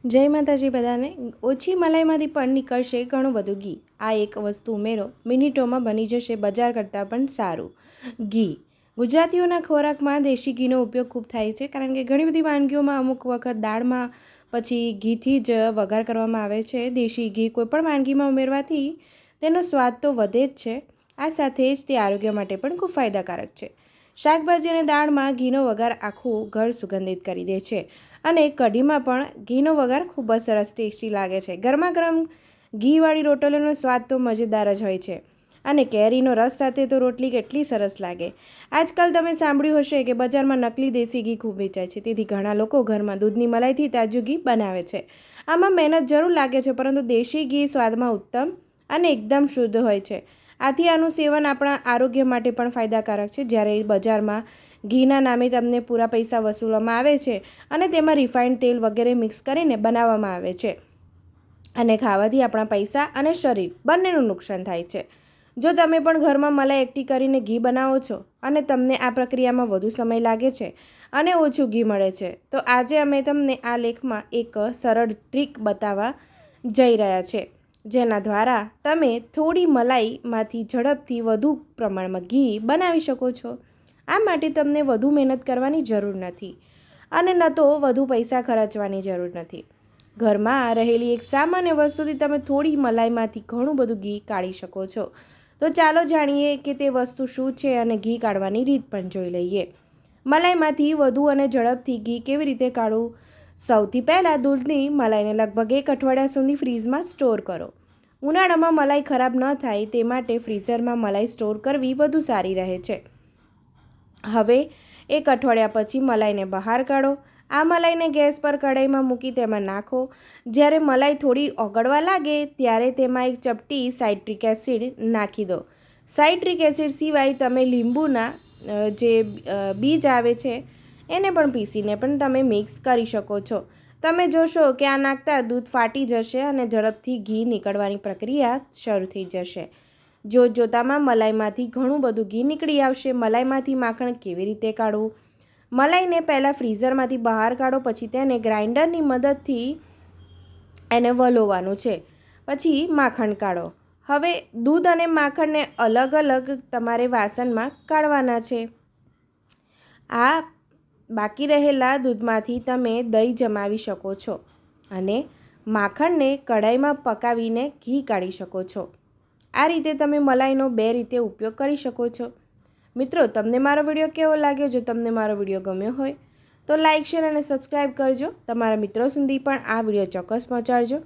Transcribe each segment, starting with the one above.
જય માતાજી બધાને। ઓછી મલાઈમાંથી પણ નીકળશે ઘણું બધું ઘી। આ એક વસ્તુ ઉમેરો, મિનિટોમાં બની જશે બજાર કરતાં પણ સારું ઘી। ગુજરાતીઓના ખોરાકમાં દેશી ઘીનો ઉપયોગ ખૂબ થાય છે, કારણ કે ઘણી બધી વાનગીઓમાં અમુક વખત દાળમાં પછી ઘીથી જ વઘાર કરવામાં આવે છે। દેશી ઘી કોઈપણ વાનગીમાં ઉમેરવાથી તેનો સ્વાદ તો વધે જ છે, આ સાથે જ તે આરોગ્ય માટે પણ ખૂબ ફાયદાકારક છે। શાકભાજી અને દાળમાં ઘીનો વઘાર આખું ઘર સુગંધિત કરી દે છે અને કઢીમાં પણ ઘીનો વઘાર ખૂબ જ સરસ ટેસ્ટી લાગે છે। ગરમા ગરમ ઘીવાળી રોટલીનો સ્વાદ તો મજેદાર જ હોય છે અને કેરીનો રસ સાથે તો રોટલી કેટલી સરસ લાગે। આજકાલ તમે સાંભળ્યું હશે કે બજારમાં નકલી દેશી ઘી ખૂબ વેચાય છે, તેથી ઘણા લોકો ઘરમાં દૂધની મલાઈથી તાજું ઘી બનાવે છે। આમાં મહેનત જરૂર લાગે છે, પરંતુ દેશી ઘી સ્વાદમાં ઉત્તમ અને એકદમ શુદ્ધ હોય છે। આથી આનું સેવન આપણા આરોગ્ય માટે પણ ફાયદાકારક છે। જ્યારે બજારમાં ઘીના નામે તમને પૂરા પૈસા વસૂલવામાં આવે છે અને તેમાં રિફાઇન્ડ તેલ વગેરે મિક્સ કરીને બનાવવામાં આવે છે અને ખાવાથી આપણા પૈસા અને શરીર બંનેનું નુકસાન થાય છે। જો તમે પણ ઘરમાં મલાઈ એકઠી કરીને ઘી બનાવો છો અને તમને આ પ્રક્રિયામાં વધુ સમય લાગે છે અને ઓછું ઘી મળે છે, તો આજે અમે તમને આ લેખમાં એક સરળ ટ્રીક બતાવવા જઈ રહ્યા છે, જેના દ્વારા તમે થોડી મલાઈમાંથી ઝડપથી વધુ પ્રમાણમાં ઘી બનાવી શકો છો। આ માટે તમને વધુ મહેનત કરવાની જરૂર નથી અને ન તો વધુ પૈસા ખર્ચવાની જરૂર નથી। ઘરમાં રહેલી એક સામાન્ય વસ્તુથી તમે થોડી મલાઈમાંથી ઘણું બધું ઘી કાઢી શકો છો। તો ચાલો જાણીએ કે તે વસ્તુ શું છે અને ઘી કાઢવાની રીત પણ જોઈ લઈએ। મલાઈમાંથી વધુ અને ઝડપથી ઘી કેવી રીતે કાઢવું? સૌથી પહેલાં દૂધની મલાઈને લગભગ 1 અઠવાડિયા સુધી ફ્રીઝમાં સ્ટોર કરો। ઉનાળામાં મલાઈ ખરાબ ન થાય તે માટે ફ્રીઝરમાં મલાઈ સ્ટોર કરવી વધુ સારી રહે છે। હવે 1 અઠવાડિયા પછી મલાઈને બહાર કાઢો। આ મલાઈને ગેસ પર કઢાઈમાં મૂકી તેમાં નાખો। જ્યારે મલાઈ થોડી ઓગળવા લાગે ત્યારે તેમાં એક ચપટી સાઇટ્રિક એસિડ નાખી દો। સાઇટ્રિક એસિડ સિવાય તમે લીંબુના જે બીજ આવે છે એને પણ પીસીને પણ તમે મિક્સ કરી શકો છો। તમે જોશો કે આ નાખતા દૂધ ફાટી જશે અને ઝડપથી ઘી નીકળવાની પ્રક્રિયા શરૂ થઈ જશે। જોતામાં મલાઈમાંથી ઘણું બધું ઘી નીકળી આવશે। મલાઈમાંથી માખણ કેવી રીતે કાઢવું? મલાઈને પહેલાં ફ્રીઝરમાંથી બહાર કાઢો, પછી તેને ગ્રાઇન્ડરની મદદથી એને વલોવવાનું છે, પછી માખણ કાઢો। હવે દૂધ અને માખણને અલગ અલગ તમારે વાસણમાં કાઢવાના છે। આ બાકી રહેલા દૂધમાંથી તમે દહીં જમાવી શકો છો અને માખણને કઢાઈમાં પકાવીને ઘી કાઢી શકો છો। આ રીતે તમે મલાઈનો 2 રીતે ઉપયોગ કરી શકો છો। મિત્રો, તમને મારો વિડીયો કેવો લાગ્યો? જો તમને મારો વિડીયો ગમ્યો હોય તો લાઇક, શેર અને સબસ્ક્રાઈબ કરજો। તમારા મિત્રો સુધી પણ આ વિડીયો ચોક્કસ પહોંચાડજો।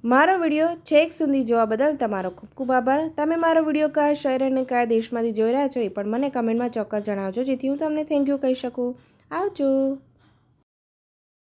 મારો વિડીયો છેક સુધી જોવા બદલ તમારો ખૂબ ખૂબ આભાર। તમે મારો વિડીયો કયા શહેર અને કયા દેશમાંથી જોઈ રહ્યા છો એ પણ મને કમેન્ટમાં ચોક્કસ જણાવજો, જેથી હું તમને થેન્ક યુ કહી શકું। આવજો।